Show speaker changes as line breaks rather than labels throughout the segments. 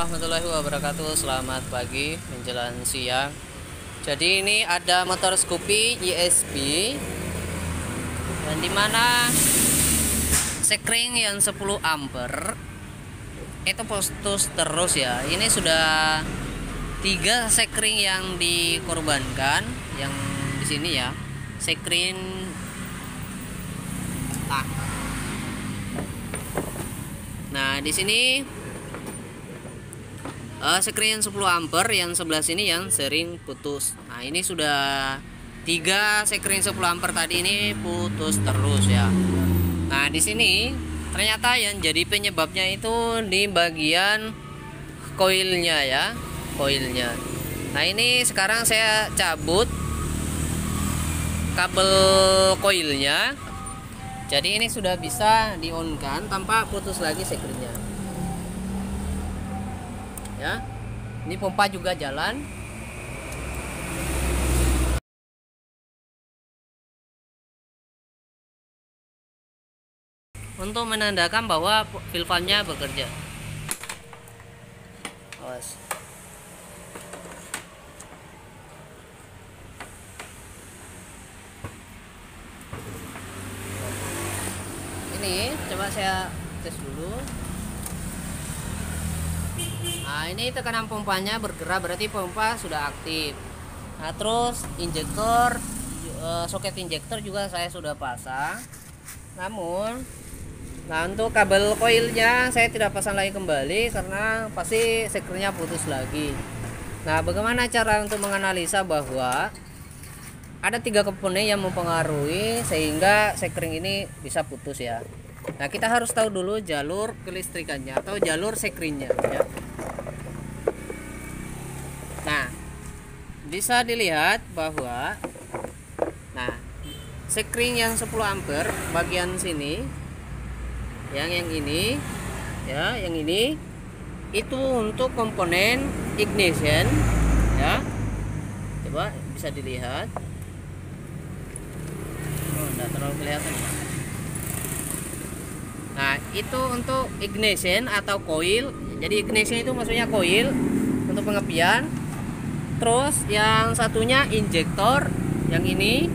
warahmatullahi wabarakatuh. Selamat pagi menjelang siang. Jadi ini ada motor Scoopy ESP dan dimana sekring yang 10 ampere itu putus terus ya. Ini sudah 3 sekring yang dikorbankan yang di sini ya. Sekring Nah, di sini sekring 10 ampere yang sebelah sini yang sering putus. Nah, ini sudah 3 sekring 10 ampere tadi ini putus terus ya. Nah, di sini ternyata yang jadi penyebabnya itu di bagian koilnya ya, koilnya. Nah, ini sekarang saya cabut kabel koilnya. Jadi ini sudah bisa di-on-kan tanpa putus lagi sekringnya. Ya. Ini pompa juga jalan. Untuk menandakan bahwa valve-nya bekerja. Awas. Ini coba saya tes dulu. Nah, ini tekanan pompanya bergerak, berarti pompa sudah aktif. Nah, terus injektor, soket injektor juga saya sudah pasang. Namun, nah untuk kabel koilnya saya tidak pasang lagi kembali karena pasti sekringnya putus lagi. Nah, bagaimana cara untuk menganalisa bahwa ada 3 komponen yang mempengaruhi sehingga sekring ini bisa putus ya. Nah, kita harus tahu dulu jalur kelistrikannya atau jalur sekringnya ya. Nah, bisa dilihat bahwa sekring yang 10 ampere bagian sini yang ini ya, yang ini itu untuk komponen ignition ya. Coba bisa dilihat. Enggak terlalu kelihatan. Nah, itu untuk ignition atau coil. Jadi ignition itu maksudnya coil untuk pengepian. Terus yang satunya injektor yang ini.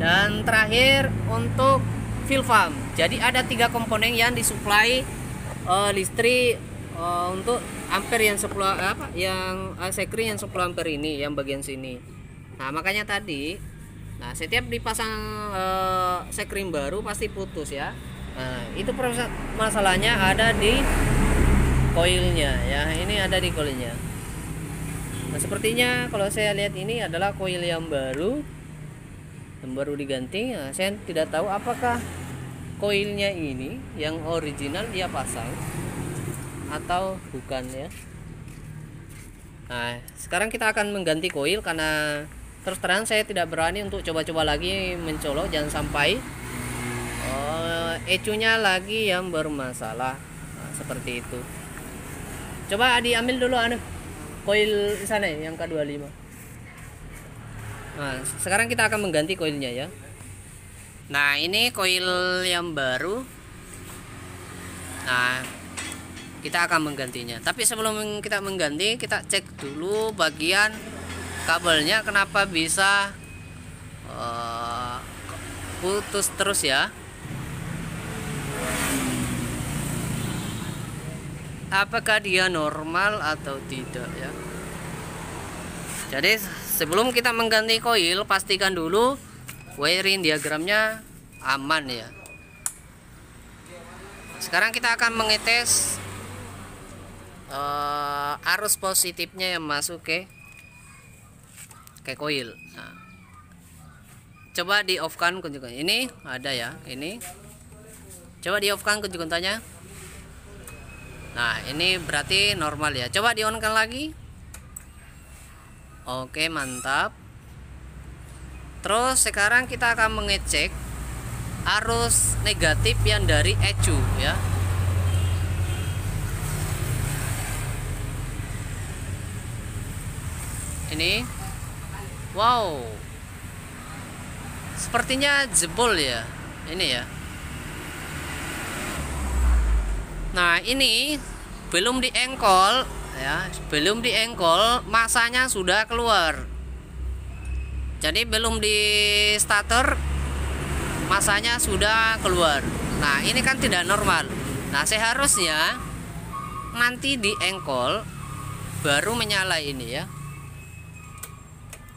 Dan terakhir untuk fuel pump. Jadi ada 3 komponen yang disuplai listrik untuk ampere yang 10 sekring yang 10 ampere ini yang bagian sini. Nah, makanya tadi setiap dipasang sekring baru pasti putus ya. Nah, itu masalahnya ada di koilnya ya. Ini ada di koilnya. Nah, sepertinya kalau saya lihat ini adalah koil yang baru diganti. Nah, saya tidak tahu apakah koilnya ini yang original dia pasang atau bukan ya. Nah, sekarang kita akan mengganti koil karena terus terang saya tidak berani untuk coba-coba lagi mencolok, jangan sampai ecunya lagi yang bermasalah. Nah, seperti itu. Coba diambil dulu koil sana yang K25. Nah, sekarang kita akan mengganti koilnya ya. Nah, ini koil yang baru. Nah, kita akan menggantinya. Tapi sebelum kita mengganti, kita cek dulu bagian kabelnya kenapa bisa putus terus ya. Apakah dia normal atau tidak ya. Jadi sebelum kita mengganti koil, pastikan dulu wiring diagramnya aman ya. Sekarang kita akan mengetes arus positifnya yang masuk ke koil. Nah, coba di off kan kunci-kunci. Ini ada ya, ini. Coba di off kan kunci-kuncinya. Nah, ini berarti normal ya. Coba di on kan lagi. Oke, mantap. Terus sekarang kita akan mengecek arus negatif yang dari ECU ya. Ini. Wow. Sepertinya jebol ya. Ini ya. Nah, ini belum diengkol ya, belum diengkol masanya sudah keluar. Jadi belum di starter masanya sudah keluar. Nah ini kan tidak normal. Nah seharusnya nanti diengkol baru menyala ini ya.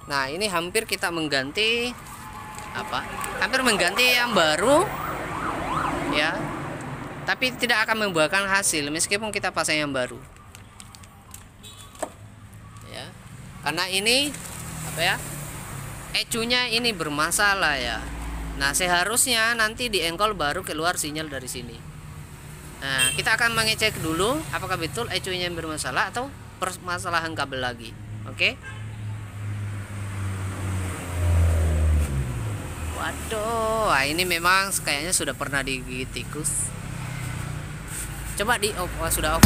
Nah ini hampir kita mengganti apa? Hampir mengganti yang baru ya. Tapi tidak akan membuahkan hasil meskipun kita pasang yang baru. Ya. Karena ini apa ya? ECU-nya ini bermasalah ya. Nah, seharusnya nanti diengkol baru keluar sinyal dari sini. Nah, kita akan mengecek dulu apakah betul ECU-nya yang bermasalah atau permasalahan kabel lagi. Oke? Waduh, nah ini memang kayaknya sudah pernah digigit tikus. Coba di off. Oh, sudah off.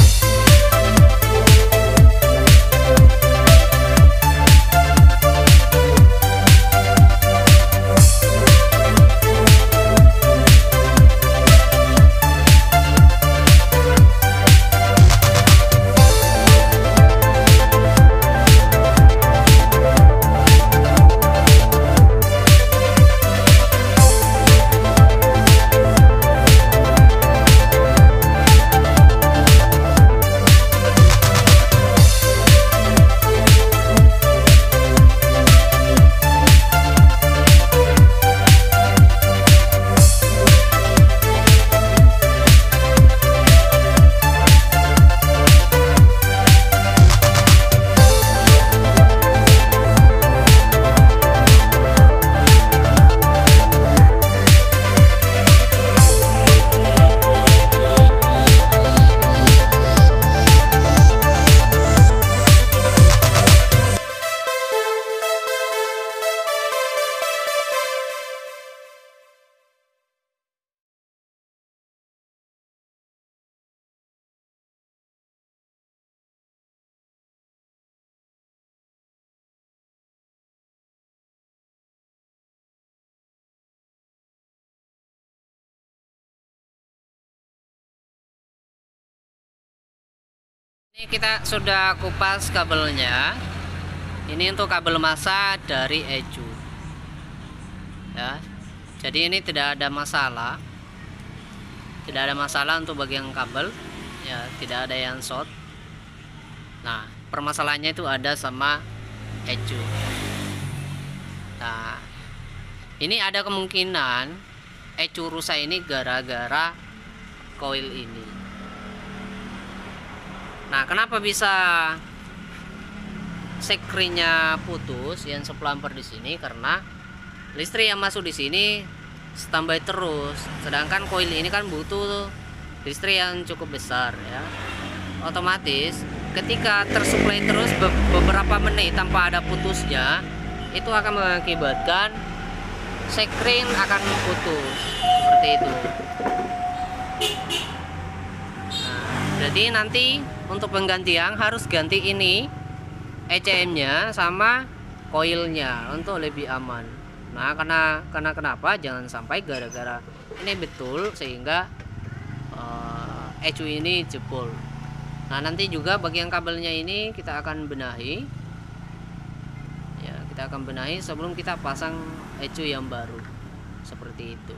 Ini kita sudah kupas kabelnya. Ini untuk kabel massa dari ECU. Ya. Jadi ini tidak ada masalah. Tidak ada masalah untuk bagian kabel. Ya, tidak ada yang short. Nah, permasalahannya itu ada sama ECU. Nah, ini ada kemungkinan ECU rusak ini gara-gara koil ini. Nah, kenapa bisa sekringnya putus yang 10 ampere di sini? Karena listrik yang masuk di sini standby terus. Sedangkan koil ini kan butuh listrik yang cukup besar ya. Otomatis ketika tersuplai terus beberapa menit tanpa ada putusnya, itu akan mengakibatkan sekring akan putus seperti itu. Jadi nanti untuk penggantian harus ganti ini ECM-nya sama koilnya untuk lebih aman. Nah, karena kenapa? Jangan sampai gara-gara ini betul sehingga ECU ini jebol. Nah, nanti juga bagian kabelnya ini kita akan benahi. Ya, kita akan benahi sebelum kita pasang ECU yang baru. Seperti itu.